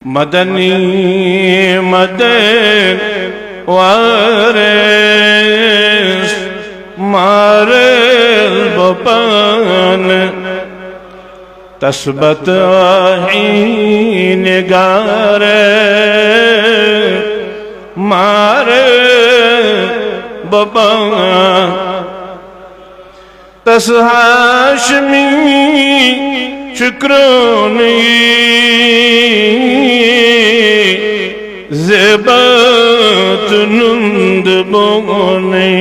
मदनी मदन वारिस मारे बपन तस्बत निगारे मारे बपन तस हाशमी शुक्रोनी ज़ेबत नुंद बोने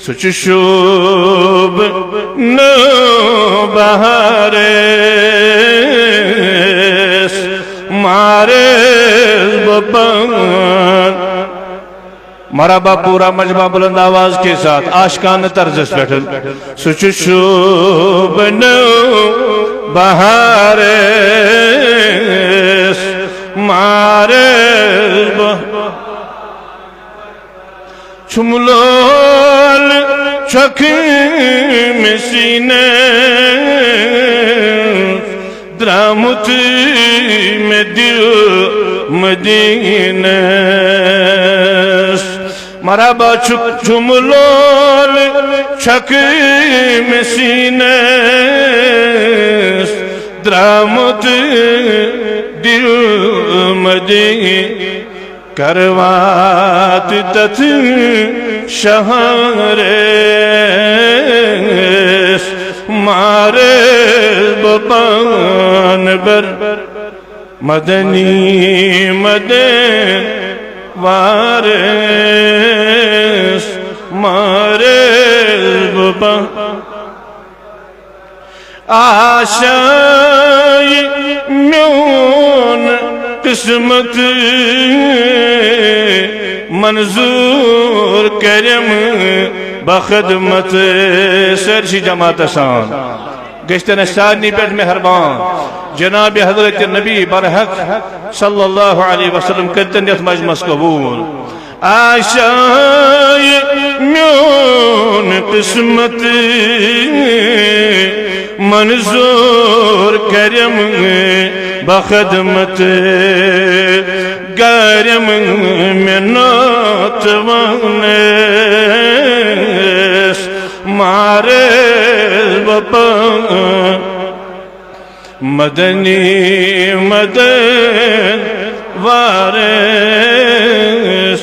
सुच शोभ न बहारे मारे बपन। मरहबा पूरा मजमा बुलंद आवाज के साथ आशिकाना तर्ज पे सुच शोभ न बहारे मारे छुमलोल चखी मिसीने द्रामुत में दिल मदीने मरहबा छुमलोल चखी मिसीने द्रामुत दिल मदीने करवात तथ शहरे मारे बपन बर मदनी मदन वारिस मारे बपन। आशाई म्योन किस्मत मंजूर करम बखदमत सरशी जमात सान गश्तन सानी पे मेहरबान जनाब हजरत नबी बरहक सल्लल्लाहु अलैहि वसल्लम करतन यथ मजमस कबूल। आशाय म्योन किस्मत मंजूर करम बखदमत गरम मिन्नत वनेस मारे बपन मदनी मदन वारिस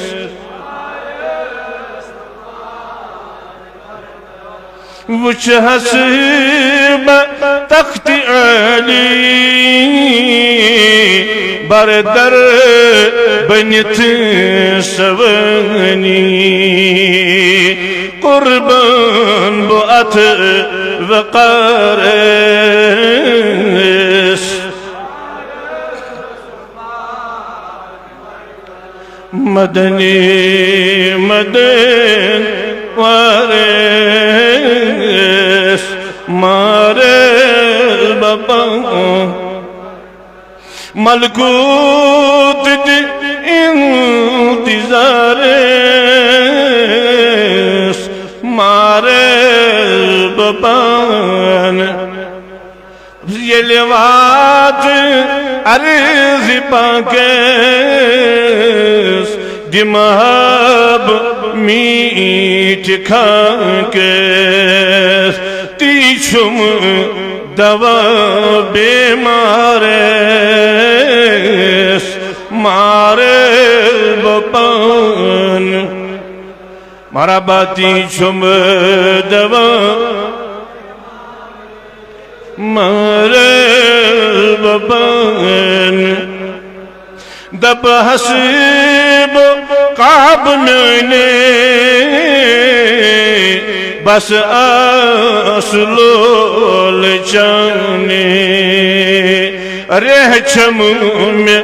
वुच हसीब तख्त अली बरदर बनित सवनी कुर्बान बुअत वक़ारिस मदनी मदन वारिस मारे बपन मलकूत इंतज़ारे मारे बपन ये लिवात अर्ज़ पाके दिमाग मीठ खाके तीछुम दवा बेमारे मारे बपन मारा बाती छुम दवा मारे बपन दब हसीब काब मैंने बस आसलोल जाने रेह छम में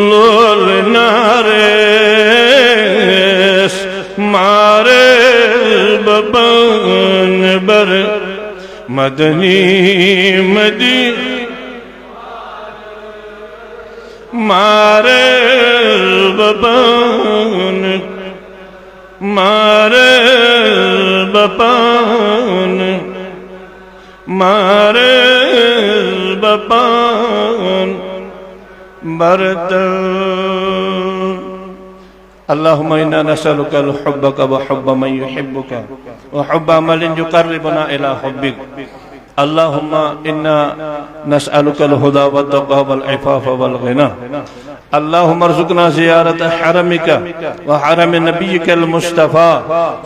लोल नारे मारे बपन बर मदनी मदी मारे बपन मारे बपन मारे बपन बरतर। अल्लाहुम्मा इन्ना नसअलुका हुब्बका व हुब्ब मन युहिब्बुका व हुब्ब अमलिन युक़र्रिबुना इला हुब्बिक। अल्लाहुम्मा इन्ना नसअलुकल हुदा व तक़वा वल इफ़ाफ़ वल ग़िना। अल्लाहुम्मा अर्ज़ुक़ना ज़ियारत हरमिका व हरम नबिय्यिकल मुस्तफ़ा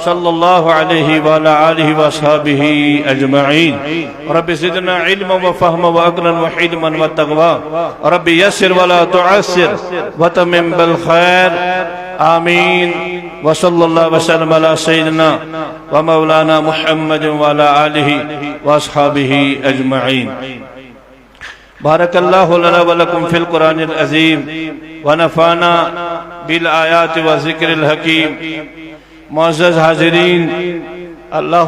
सल्लल्लाहु अलैहि व अला आलिहि व अस्हाबिहि अजमईन। रब्बि ज़िदना इल्मन व फ़हमन व अक़लन व हिल्मन व तक़वा। रब्बि यस्सिर व ला तुअस्सिर व तमिम बिल खैर। आमीन। व सल्लल्लाहु वसल्लम अला सय्यिदिना व मौलाना मुहम्मद व अला आलिहि व अस्हाबिहि अजमईन। बारकल्लाहु लना व लकुम फिल कुरानिल अज़ीम व नफ़अना बिल आयाति व ज़िक्रिल हकीम। मुअज़्ज़ज़ हाज़िरीन, अल्लाह